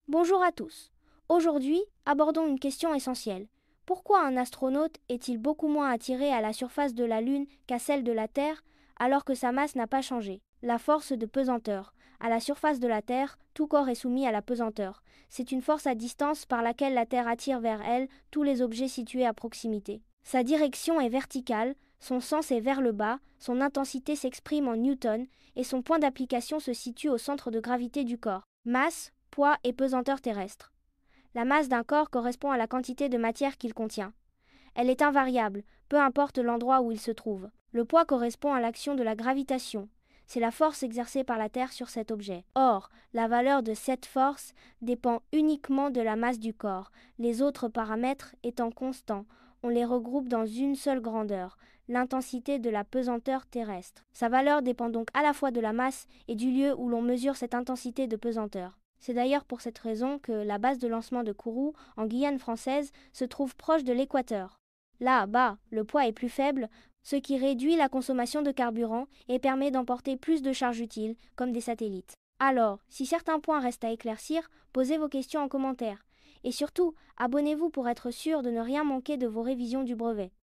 Bonjour à tous. Aujourd'hui, abordons une question essentielle. Pourquoi un astronaute est-il beaucoup moins attiré à la surface de la Lune qu'à celle de la Terre alors que sa masse n'a pas changé? La force de pesanteur. À la surface de la Terre, tout corps est soumis à la pesanteur. C'est une force à distance par laquelle la Terre attire vers elle tous les objets situés à proximité. Sa direction est verticale, son sens est vers le bas, son intensité s'exprime en newtons et son point d'application se situe au centre de gravité du corps. Masse, poids et pesanteur terrestre. La masse d'un corps correspond à la quantité de matière qu'il contient. Elle est invariable, peu importe l'endroit où il se trouve. Le poids correspond à l'action de la gravitation. C'est la force exercée par la Terre sur cet objet. Or, la valeur de cette force dépend uniquement de la masse du corps. Les autres paramètres étant constants, on les regroupe dans une seule grandeur, l'intensité de la pesanteur terrestre. Sa valeur dépend donc à la fois de la masse et du lieu où l'on mesure cette intensité de pesanteur. C'est d'ailleurs pour cette raison que la base de lancement de Kourou, en Guyane française, se trouve proche de l'équateur. Là-bas, le poids est plus faible, ce qui réduit la consommation de carburant et permet d'emporter plus de charges utiles, comme des satellites. Alors, si certains points restent à éclaircir, posez vos questions en commentaire. Et surtout, abonnez-vous pour être sûr de ne rien manquer de vos révisions du brevet.